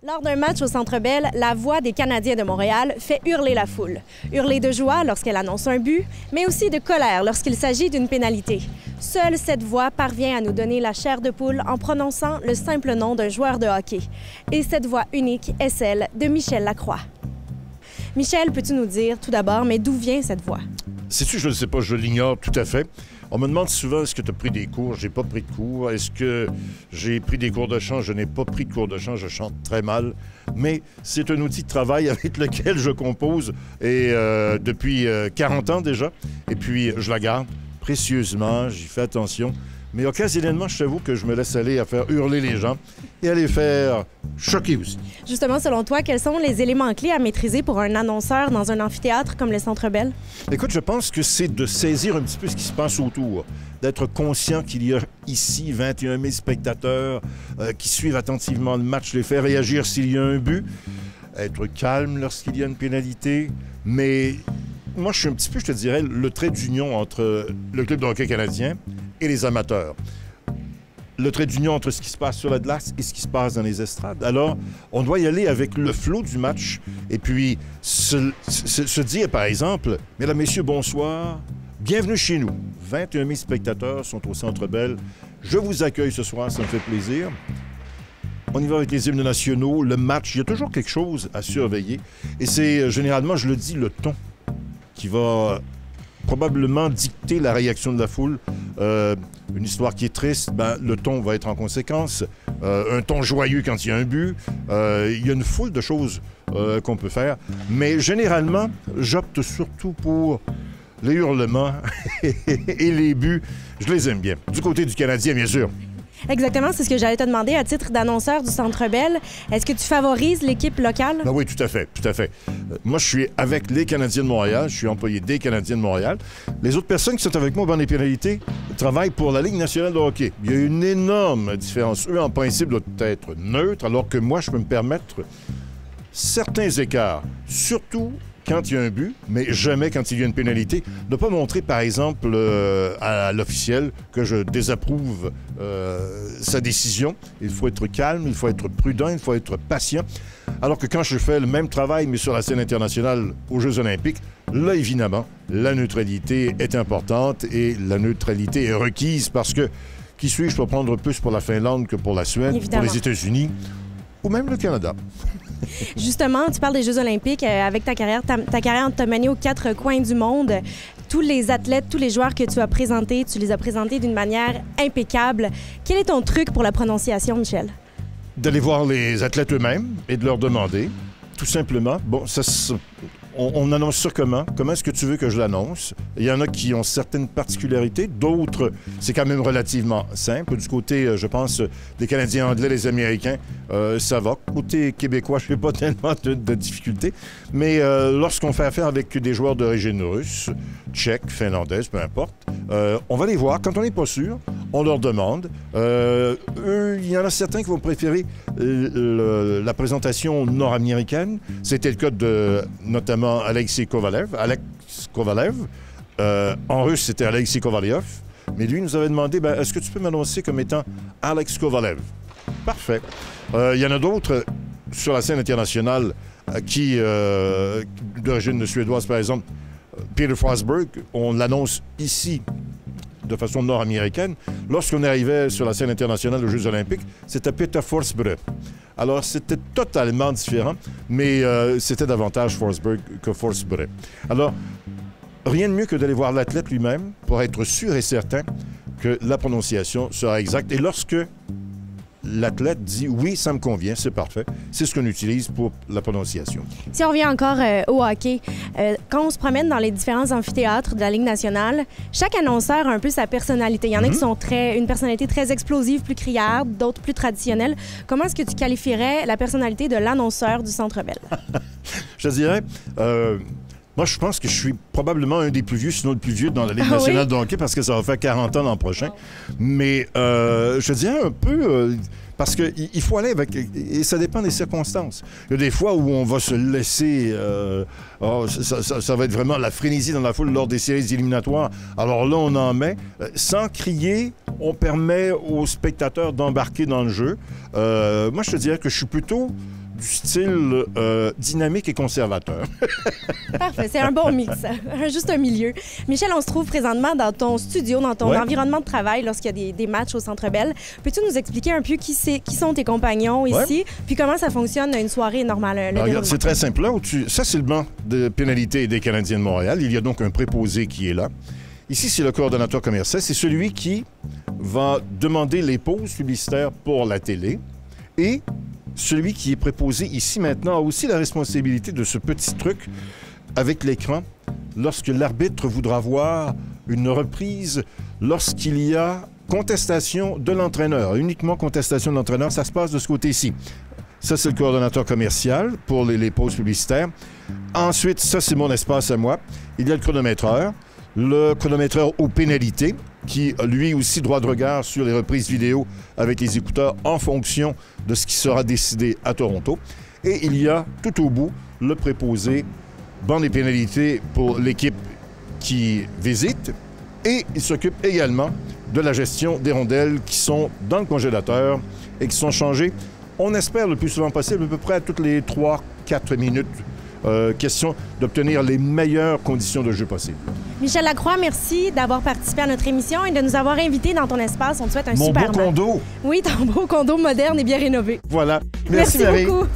Lors d'un match au Centre Bell, la voix des Canadiens de Montréal fait hurler la foule. Hurler de joie lorsqu'elle annonce un but, mais aussi de colère lorsqu'il s'agit d'une pénalité. Seule cette voix parvient à nous donner la chair de poule en prononçant le simple nom d'un joueur de hockey. Et cette voix unique est celle de Michel Lacroix. Michel, peux-tu nous dire tout d'abord, mais d'où vient cette voix? Sais-tu, je ne sais pas, je l'ignore tout à fait. On me demande souvent, est-ce que tu as pris des cours? J'ai pas pris de cours. Est-ce que j'ai pris des cours de chant? Je n'ai pas pris de cours de chant, je chante très mal. Mais c'est un outil de travail avec lequel je compose et depuis 40 ans déjà. Et puis, je la garde précieusement, j'y fais attention. Mais occasionnellement, je t'avoue que je me laisse aller à faire hurler les gens et à les faire choquer aussi. Justement, selon toi, quels sont les éléments clés à maîtriser pour un annonceur dans un amphithéâtre comme le Centre Bell? Écoute, je pense que c'est de saisir un petit peu ce qui se passe autour, d'être conscient qu'il y a ici 21 000 spectateurs qui suivent attentivement le match, les faire réagir s'il y a un but, être calme lorsqu'il y a une pénalité, mais moi, je suis un petit peu, je te dirais, le trait d'union entre le club de hockey canadien et les amateurs. Le trait d'union entre ce qui se passe sur la glace et ce qui se passe dans les estrades. Alors, on doit y aller avec le flot du match et puis se dire, par exemple, « Mesdames, Messieurs, bonsoir, bienvenue chez nous. 21 000 spectateurs sont au Centre Bell. Je vous accueille ce soir, ça me fait plaisir. » On y va avec les hymnes nationaux, le match. Il y a toujours quelque chose à surveiller. Et c'est généralement, je le dis, le ton qui va probablement dicter la réaction de la foule. Une histoire qui est triste, ben, le ton va être en conséquence. Un ton joyeux quand il y a un but. Il y a une foule de choses qu'on peut faire. Mais généralement, j'opte surtout pour les hurlements et les buts. Je les aime bien. Du côté du Canadien, bien sûr. Exactement, c'est ce que j'allais te demander à titre d'annonceur du Centre Bell. Est-ce que tu favorises l'équipe locale? Ben oui, tout à fait, tout à fait. Moi, je suis avec les Canadiens de Montréal, je suis employé des Canadiens de Montréal. Les autres personnes qui sont avec moi dans les pénalités travaillent pour la Ligue nationale de hockey. Il y a une énorme différence. Eux, en principe, doivent être neutres, alors que moi, je peux me permettre certains écarts, surtout quand il y a un but, mais jamais quand il y a une pénalité. Ne pas montrer, par exemple, à l'officiel que je désapprouve sa décision. Il faut être calme, il faut être prudent, il faut être patient. Alors que quand je fais le même travail, mais sur la scène internationale aux Jeux olympiques, là, évidemment, la neutralité est importante et la neutralité est requise parce que qui suis-je pour prendre plus pour la Finlande que pour la Suède, évidemment, pour les États-Unis ou même le Canada? Justement, tu parles des Jeux olympiques. Avec ta carrière t'a mené aux 4 coins du monde. Tous les athlètes, tous les joueurs que tu as présentés, tu les as présentés d'une manière impeccable. Quel est ton truc pour la prononciation, Michel? D'aller voir les athlètes eux-mêmes et de leur demander, tout simplement, bon, on annonce ça comment? Comment est-ce que tu veux que je l'annonce? Il y en a qui ont certaines particularités, d'autres, c'est quand même relativement simple. Du côté, je pense, des Canadiens anglais, les Américains, ça va. Côté québécois, je n'ai pas tellement de difficultés. Mais lorsqu'on fait affaire avec des joueurs d'origine russe, tchèque, finlandaise, peu importe, on va les voir. Quand on n'est pas sûr, on leur demande. Il y en a certains qui vont préférer la présentation nord-américaine. C'était le cas de, notamment, Alexei Kovalev. En russe, c'était Alexei Kovalev. Mais lui nous avait demandé, est-ce que tu peux m'annoncer comme étant Alex Kovalev? Parfait. Il y en a d'autres sur la scène internationale qui, d'origine suédoise, par exemple, Peter Forsberg, on l'annonce ici de façon nord-américaine. Lorsqu'on arrivait sur la scène internationale aux Jeux olympiques, c'était Peter Forsberg. Alors, c'était totalement différent, mais c'était davantage Forsberg que Forsberg. Alors, rien de mieux que d'aller voir l'athlète lui-même pour être sûr et certain que la prononciation sera exacte. Et lorsque l'athlète dit « oui, ça me convient, c'est parfait », c'est ce qu'on utilise pour la prononciation. Si on revient encore au hockey, quand on se promène dans les différents amphithéâtres de la Ligue nationale, chaque annonceur a un peu sa personnalité. Il y en a qui sont une personnalité très explosive, plus criarde, d'autres plus traditionnelles. Comment est-ce que tu qualifierais la personnalité de l'annonceur du Centre Bell? Je dirais... moi, je pense que je suis probablement un des plus vieux, sinon le plus vieux dans la Ligue nationale de hockey, parce que ça va faire 40 ans l'an prochain. Mais je dirais un peu... parce qu'il faut aller avec... Et ça dépend des circonstances. Il y a des fois où on va se laisser... ça va être vraiment la frénésie dans la foule lors des séries éliminatoires. Alors là, on en met. Sans crier, on permet aux spectateurs d'embarquer dans le jeu. Moi, je te dirais que je suis plutôt du style dynamique et conservateur. Parfait, c'est un bon mix, juste un milieu. Michel, on se trouve présentement dans ton studio, dans ton environnement de travail lorsqu'il y a des matchs au Centre Bell. Peux-tu nous expliquer un peu qui sont tes compagnons ici, puis comment ça fonctionne une soirée normale? Regarde, c'est très simple. Là, ça, c'est le banc de pénalité des Canadiens de Montréal. Il y a donc un préposé qui est là. Ici, c'est le coordonnateur commercial. C'est celui qui va demander les pauses publicitaires pour la télé. Et celui qui est préposé ici maintenant a aussi la responsabilité de ce petit truc avec l'écran lorsque l'arbitre voudra voir une reprise, lorsqu'il y a contestation de l'entraîneur. Uniquement contestation de l'entraîneur, ça se passe de ce côté-ci. Ça, c'est le coordonnateur commercial pour les pauses publicitaires. Ensuite, ça, c'est mon espace à moi. Il y a le chronométreur. Le chronométreur aux pénalités, qui a lui aussi droit de regard sur les reprises vidéo avec les écouteurs en fonction de ce qui sera décidé à Toronto. Et il y a tout au bout le préposé banc des pénalités pour l'équipe qui visite. Et il s'occupe également de la gestion des rondelles qui sont dans le congélateur et qui sont changées, on espère le plus souvent possible, à peu près à toutes les 3-4 minutes. Question d'obtenir les meilleures conditions de jeu possibles. Michel Lacroix, merci d'avoir participé à notre émission et de nous avoir invités dans ton espace. On te souhaite un super match. Mon beau condo. Oui, ton beau condo moderne et bien rénové. Voilà. Merci beaucoup.